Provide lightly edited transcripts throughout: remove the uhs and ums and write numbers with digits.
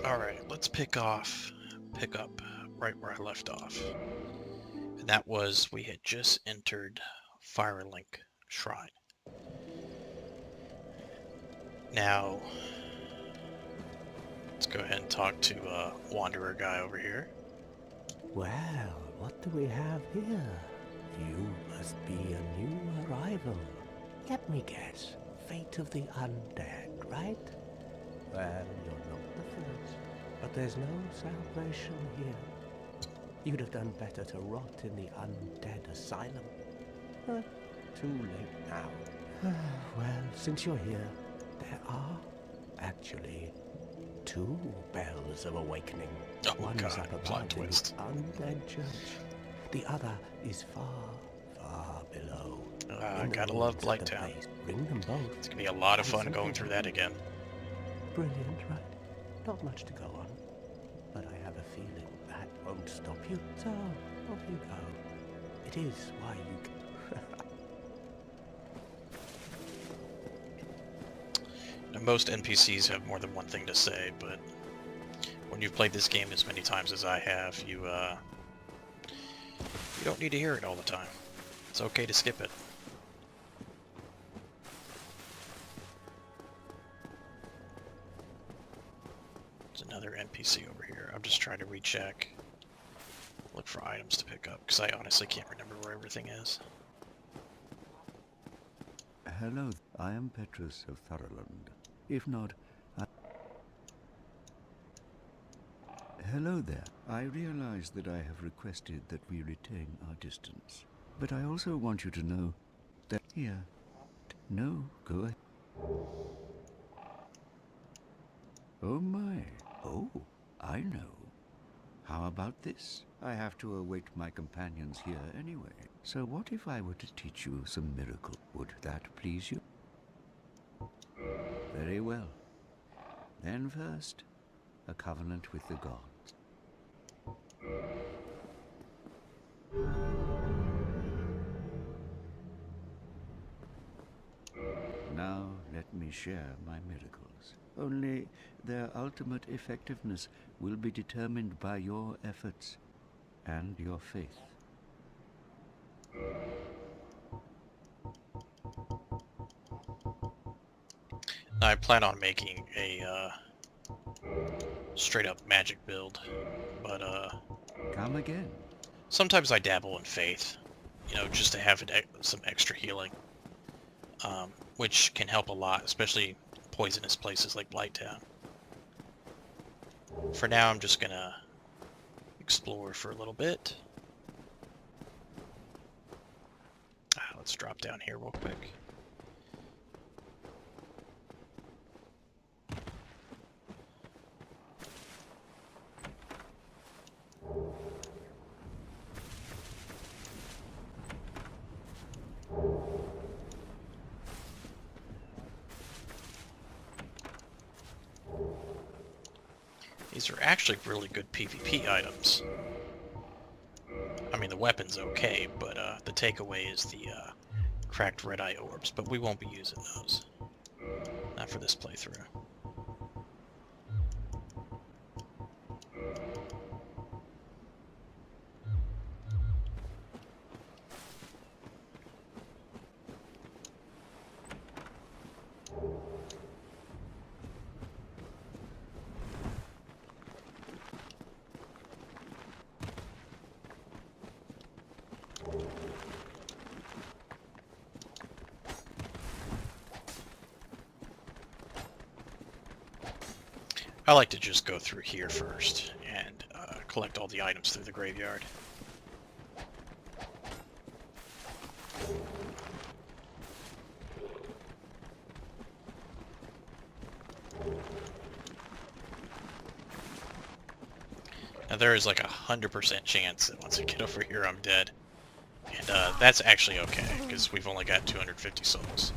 Alright, let's pick up right where I left off. And that was, we had just entered Firelink Shrine. Now, let's go ahead and talk to Wanderer guy over here. Well, what do we have here? You must be a new arrival. Let me guess. Fate of the undead, right? Well, you're not the first. But there's no salvation here. You'd have done better to rot in the undead asylum. But too late now. Well, since you're here, there are actually two bells of awakening. Oh, One's God, up above plot in twist. the undead church. The other is far, far below. Gotta love ruins at the Blighttown. base. Bring them both. It's gonna be a lot of And fun something going through that again. Brilliant, right? Not much to go on, but I have a feeling that won't stop you. So, off you go. It is why you... Now, most NPCs have more than one thing to say, but when you've played this game as many times as I have, you don't need to hear it all the time. It's okay to skip it. There's another NPC over here. I'm just trying to recheck. Look for items to pick up, because I honestly can't remember where everything is. Hello, I am Petrus of Thoroland. If not, Hello there. I realize that I have requested that we retain our distance. But I also want you to know that... Here. No, go ahead. Oh my. Oh, I know. How about this? I have to await my companions here anyway. So what if I were to teach you some miracle? Would that please you? Very well. Then first, a covenant with the gods. Now let me share my miracles. Only their ultimate effectiveness will be determined by your efforts and your faith. I plan on making a straight up magic build, but Come again. sometimes I dabble in faith, you know, just to have some extra healing, which can help a lot, especially poisonous places like Blighttown. For now, I'm just gonna explore for a little bit. Let's drop down here real quick. These are actually really good PvP items. I mean, the weapon's okay, but the takeaway is the cracked red-eye orbs, but we won't be using those. Not for this playthrough. I like to just go through here first and collect all the items through the graveyard. Now there is like 100% chance that once I get over here I'm dead. And that's actually okay, because we've only got 250 souls.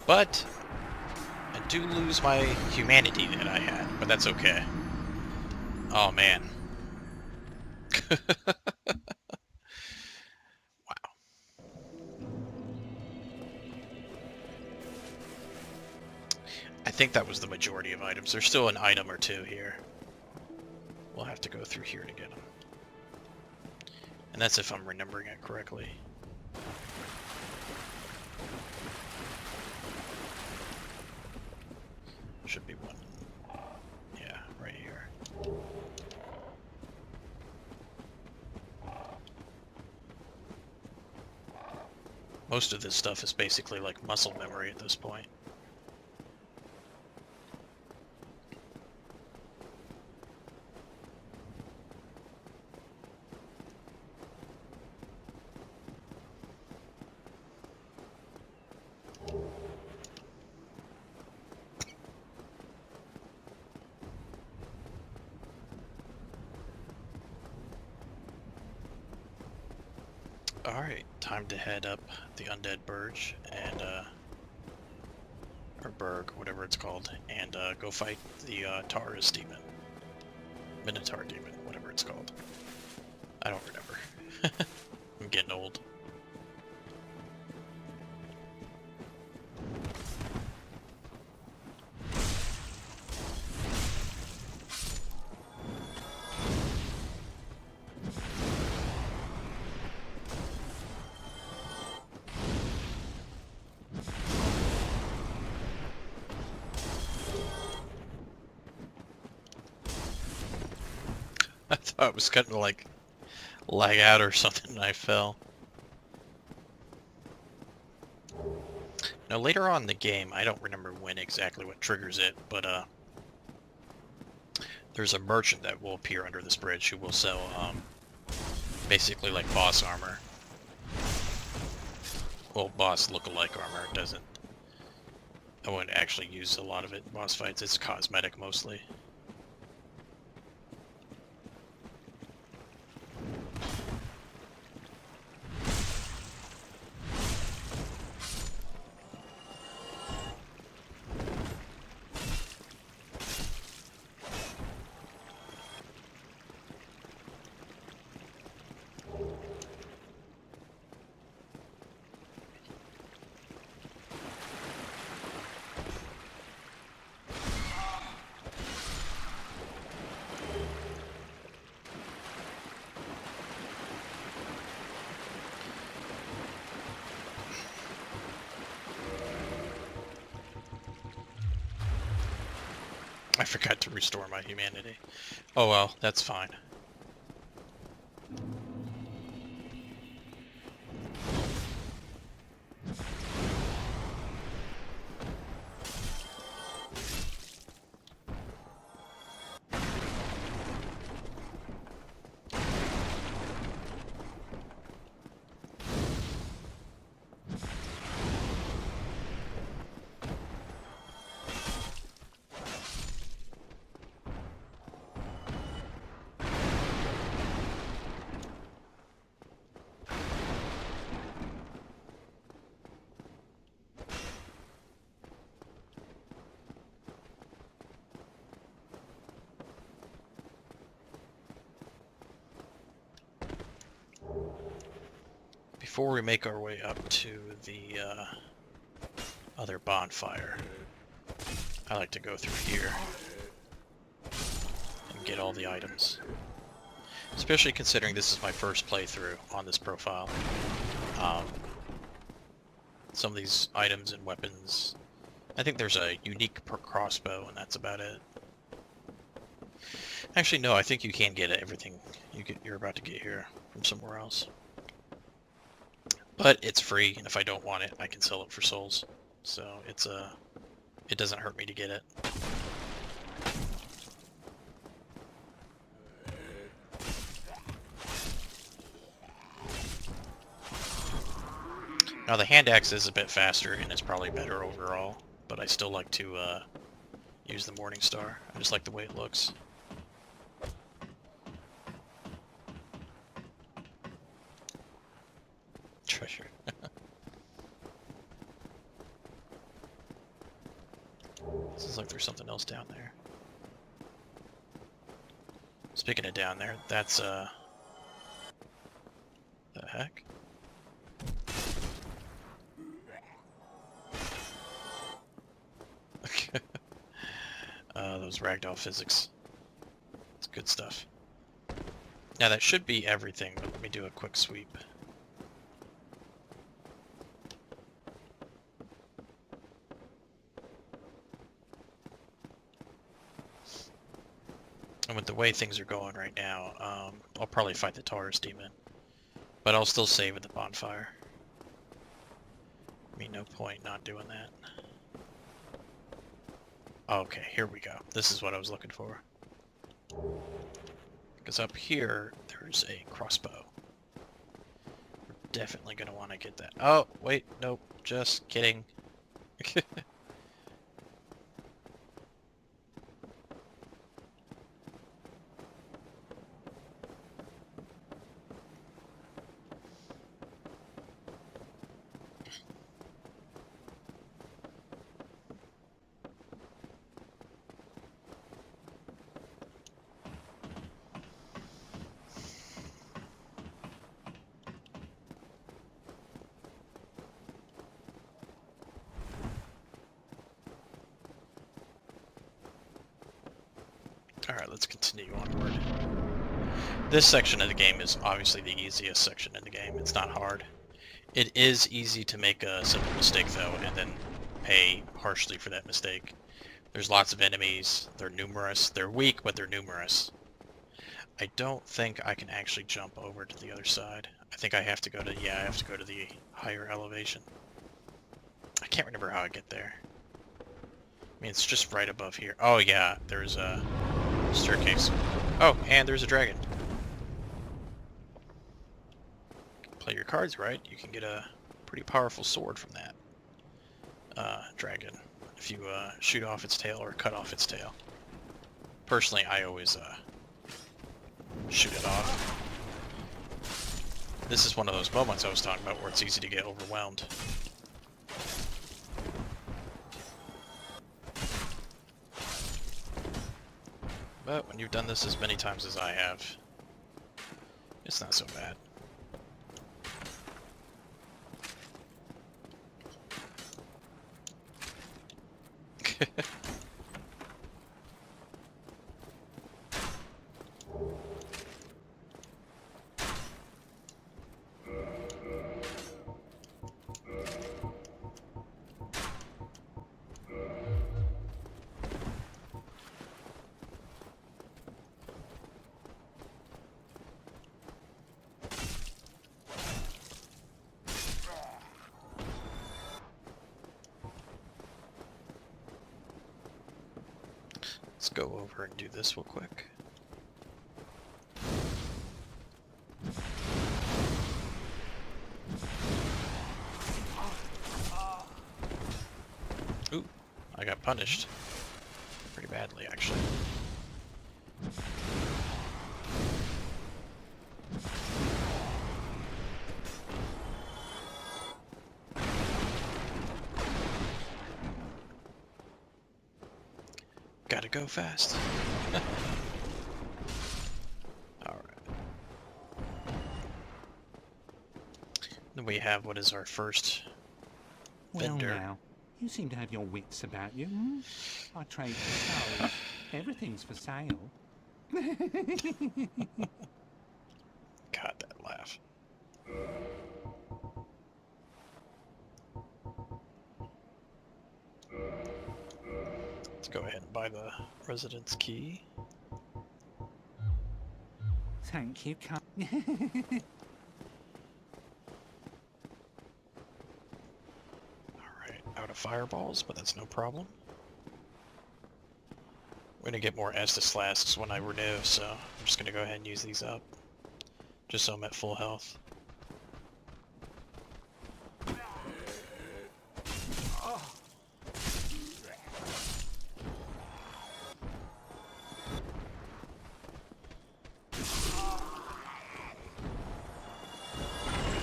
But I do lose my humanity that I had, but that's okay. Oh man. Wow. I think that was the majority of items. There's still an item or two here. We'll have to go through here to get them. And that's if I'm remembering it correctly. Should be one. Yeah, right here. Most of this stuff is basically like muscle memory at this point. Alright, time to head up the Undead Burge and, or Berg, whatever it's called, and go fight the Taurus demon. Minotaur demon, whatever it's called. I don't remember. I'm getting old. I thought it was gonna like lag out or something and I fell. Now later on in the game, I don't remember when exactly what triggers it, but there's a merchant that will appear under this bridge who will sell basically like boss armor. Well, boss look-alike armor. It doesn't. I wouldn't actually use a lot of it in boss fights. It's cosmetic mostly. I forgot to restore my humanity. Oh well, that's fine. Before we make our way up to the other bonfire, I like to go through here and get all the items. Especially considering this is my first playthrough on this profile. Some of these items and weapons, I think there's a unique crossbow and that's about it. Actually no, I think you can get everything you're about to get here from somewhere else. But it's free, and if I don't want it, I can sell it for souls. So it's it doesn't hurt me to get it. Now the hand axe is a bit faster, and it's probably better overall. But I still like to use the Morning Star. I just like the way it looks. Treasure. Seems like there's something else down there. Speaking of down there, that's the heck? those ragdoll physics. It's good stuff. Now that should be everything, but let me do a quick sweep. And with the way things are going right now, I'll probably fight the Taurus demon. But I'll still save at the bonfire. I mean, no point not doing that. Okay, here we go. This is what I was looking for. Because up here, there's a crossbow. We're definitely going to want to get that. Oh, wait, nope, just kidding. Alright, let's continue onward. This section of the game is obviously the easiest section in the game. It's not hard. It is easy to make a simple mistake, though, and then pay harshly for that mistake. There's lots of enemies. They're numerous. They're weak, but they're numerous. I don't think I can actually jump over to the other side. I think I have to go to, yeah, I have to go to the higher elevation. I can't remember how I get there. I mean, it's just right above here. Oh, yeah, there's a staircase. Oh, and there's a dragon. Play your cards right, you can get a pretty powerful sword from that dragon if you shoot off its tail or cut off its tail. Personally, I always shoot it off. This is one of those moments I was talking about where it's easy to get overwhelmed. But when you've done this as many times as I have, it's not so bad. Let's go over and do this real quick. Ooh, I got punished. Pretty badly, actually. Gotta go fast. Alright. Then we have what is our first vendor. Well now, you seem to have your wits about you. Hmm? I trade for souls. Everything's for sale. God, that laugh. Let's go ahead and buy the residence key. Thank you. Alright, out of fireballs, but that's no problem. We're gonna get more Estus flasks when I renew, so I'm just gonna go ahead and use these up. Just so I'm at full health.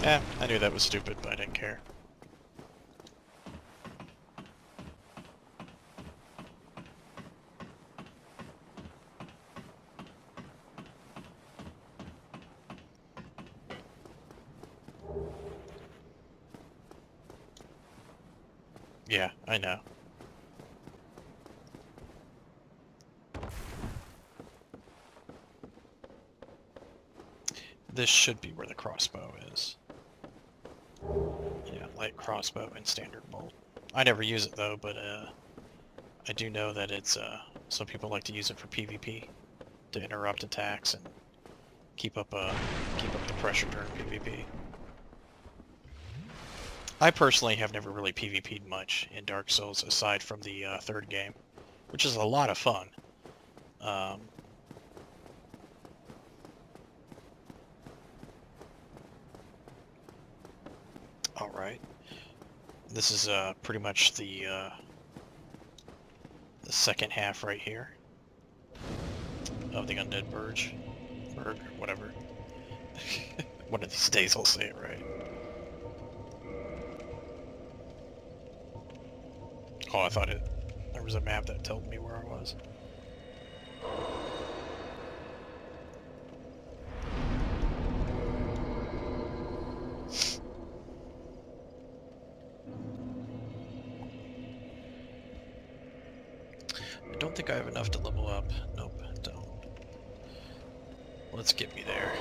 Yeah, I knew that was stupid, but I didn't care. Yeah, I know. This should be where the crossbow is. Yeah, light crossbow and standard bolt. I never use it though, but I do know that it's some people like to use it for PvP to interrupt attacks and keep up the pressure during PvP. I personally have never really PvP'd much in Dark Souls aside from the third game, which is a lot of fun. Alright. This is pretty much the second half right here of the Undead Burg, whatever. One of these days I'll say it right. Oh, I thought there was a map that told me where I was. I don't think I have enough to level up. Nope, I don't. Let's get me there.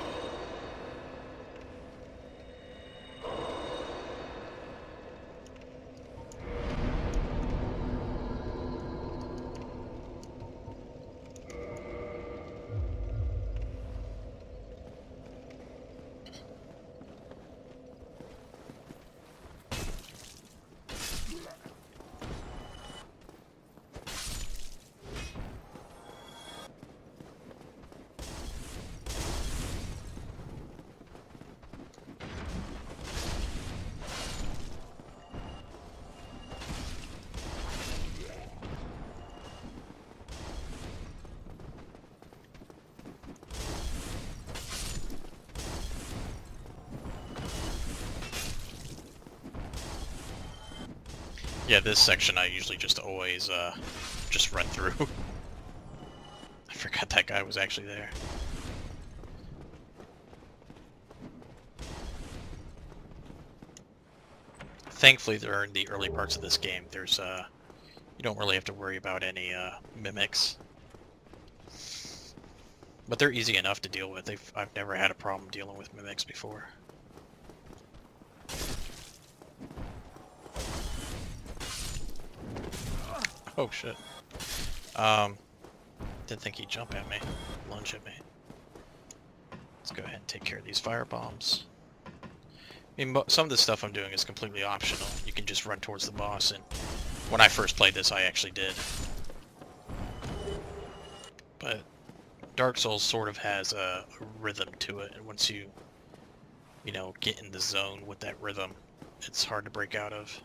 Yeah, this section I usually just always just run through. I forgot that guy was actually there. Thankfully, during the early parts of this game, there's you don't really have to worry about any mimics. But they're easy enough to deal with. I've never had a problem dealing with mimics before. Oh shit. Didn't think he'd jump at me, lunge at me. Let's go ahead and take care of these fire bombs. I mean, some of the stuff I'm doing is completely optional. You can just run towards the boss, and when I first played this, I actually did. But Dark Souls sort of has a rhythm to it, and once you know, get in the zone with that rhythm, it's hard to break out of.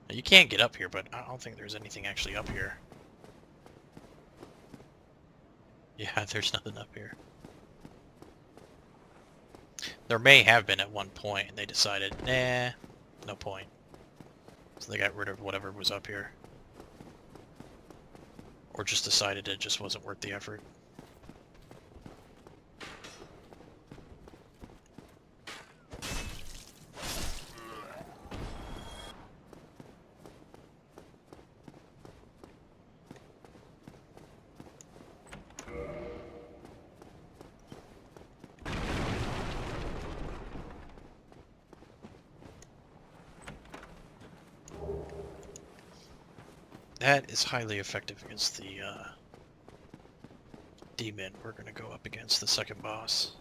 You can get up here, but I don't think there's anything actually up here. Yeah, there's nothing up here. There may have been at one point, and they decided, nah, no point. So they got rid of whatever was up here. Or just decided it just wasn't worth the effort. That is highly effective against the demon we're going to go up against, the second boss.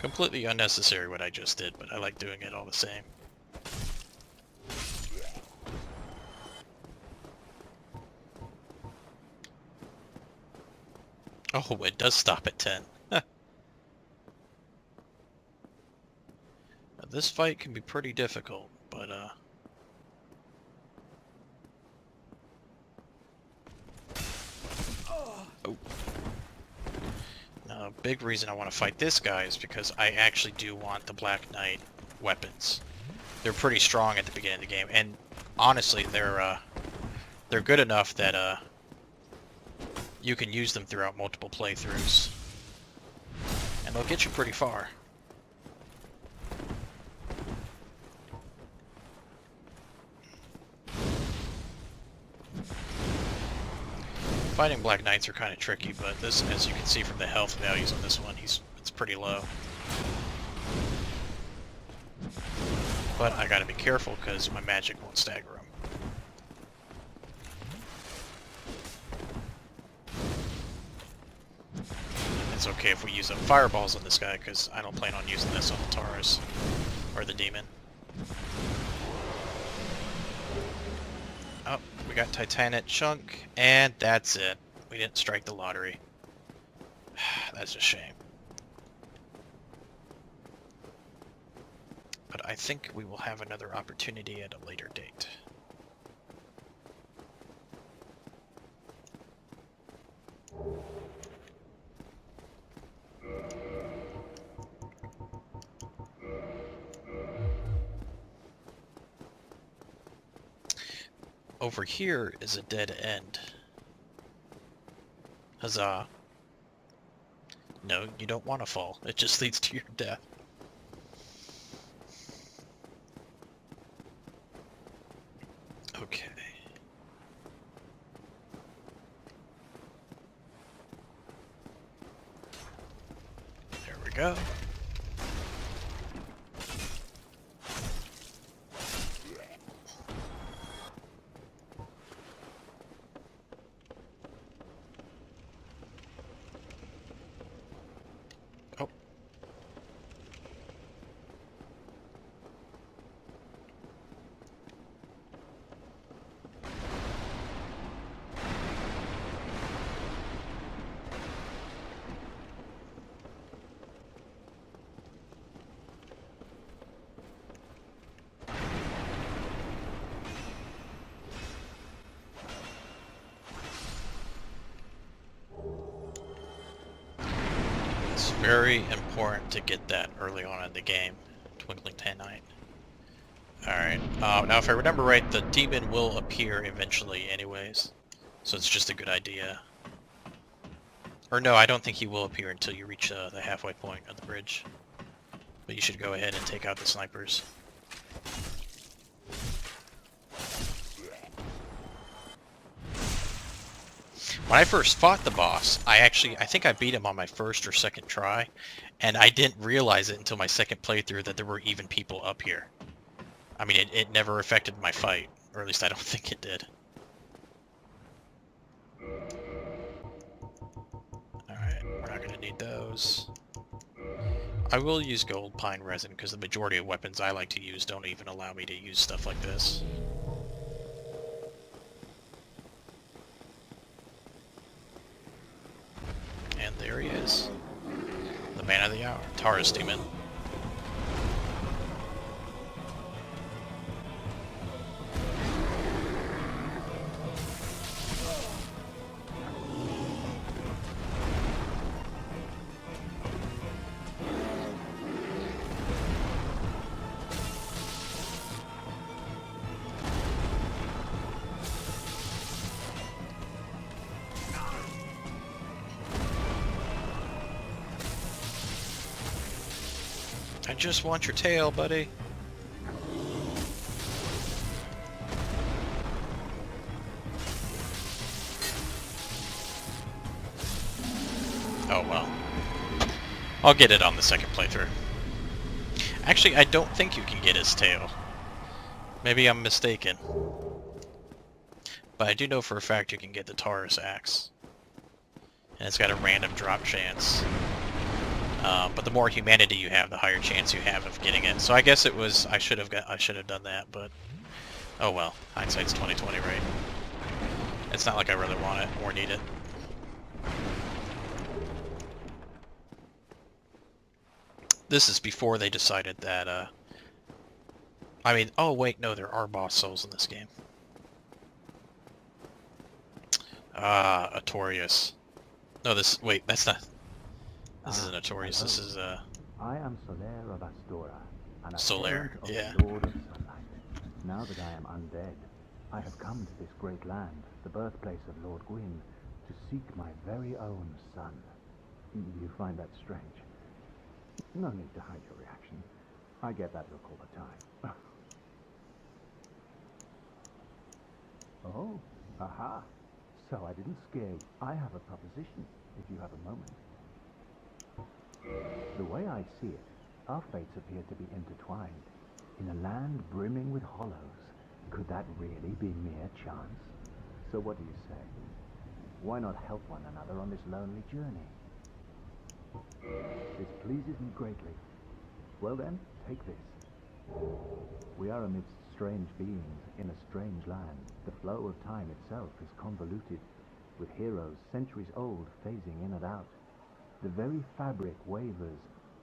Completely unnecessary what I just did, but I like doing it all the same. Oh, it does stop at 10. Now, this fight can be pretty difficult, but oh. Now, a big reason I want to fight this guy is because I actually do want the Black Knight weapons. They're pretty strong at the beginning of the game, and honestly, they're good enough that you can use them throughout multiple playthroughs. And they'll get you pretty far. fighting Black Knights are kind of tricky, but this, as you can see from the health values on this one, it's pretty low. But I gotta be careful because my magic won't stagger him. It's okay if we use up fireballs on this guy because I don't plan on using this on the Taurus or the demon. Oh, we got Titanite Chunk, and that's it. We didn't strike the lottery. That's a shame. But I think we will have another opportunity at a later date. Over here is a dead end. Huzzah. No, you don't want to fall. It just leads to your death. Okay. There we go. Oh. It's very important to get that early on in the game, Twinkling Tanite. Alright, now if I remember right, the demon will appear eventually anyways, so it's just a good idea. Or no, I don't think he will appear until you reach the halfway point of the bridge. But you should go ahead and take out the snipers. When I first fought the boss, I think I beat him on my first or second try, and I didn't realize it until my second playthrough that there were even people up here. I mean, it never affected my fight, or at least I don't think it did. Alright, we're not going to need those. I will use gold pine resin, because the majority of weapons I like to use don't even allow me to use stuff like this. And there he is. The man of the hour, Taurus Demon. I just want your tail, buddy. Oh well. I'll get it on the second playthrough. Actually, I don't think you can get his tail. Maybe I'm mistaken. But I do know for a fact you can get the Taurus axe. And it's got a random drop chance. But the more humanity you have, the higher chance you have of getting it. So I guess it was I should have done that, but oh well. Hindsight's 20/20, right? It's not like I really want it or need it. This is before they decided that I mean, oh wait, no, there are boss souls in this game. Artorias. No, wait, that's not. This isn't Artorias, this is, I am Solaire of Astora, an Solaire, assailant of yeah. the Lord of Sunlight. Now that I am undead, I have come to this great land, the birthplace of Lord Gwyn, to seek my very own son. You find that strange? No need to hide your reaction. I get that look all the time. Oh, aha. So I didn't scare you. I have a proposition, if you have a moment. The way I see it, our fates appear to be intertwined. In a land brimming with hollows, could that really be mere chance? So what do you say? Why not help one another on this lonely journey? This pleases me greatly. Well then, take this. We are amidst strange beings in a strange land. The flow of time itself is convoluted, with heroes centuries old phasing in and out. The very fabric wavers,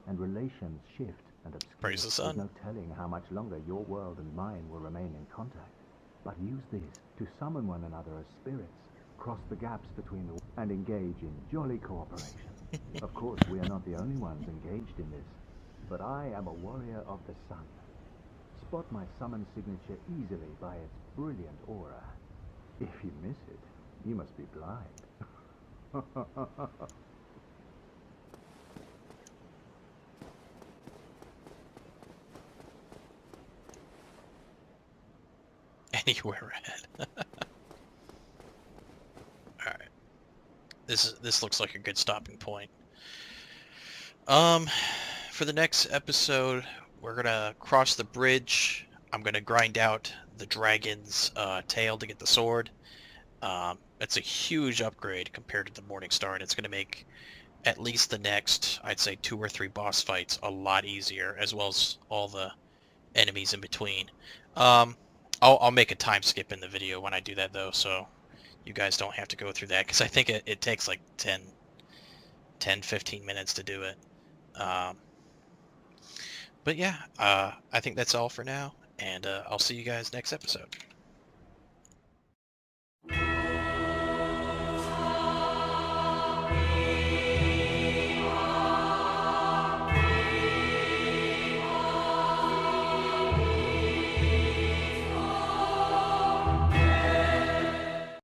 and relations shift and obscure. Praise the There's sun. no telling how much longer your world and mine will remain in contact. But use this to summon one another as spirits, cross the gaps between the and engage in jolly cooperation. Of course, we are not the only ones engaged in this, but I am a warrior of the sun. Spot my summon signature easily by its brilliant aura. If you miss it, you must be blind. Anywhere ahead. Alright. This looks like a good stopping point. For the next episode, we're gonna cross the bridge. I'm gonna grind out the dragon's tail to get the sword. It's a huge upgrade compared to the Morning Star, and it's gonna make at least the next, I'd say, 2 or 3 boss fights a lot easier, as well as all the enemies in between. I'll make a time skip in the video when I do that, though, so you guys don't have to go through that, because I think it takes like 10-15 minutes to do it. But yeah, I think that's all for now, and I'll see you guys next episode.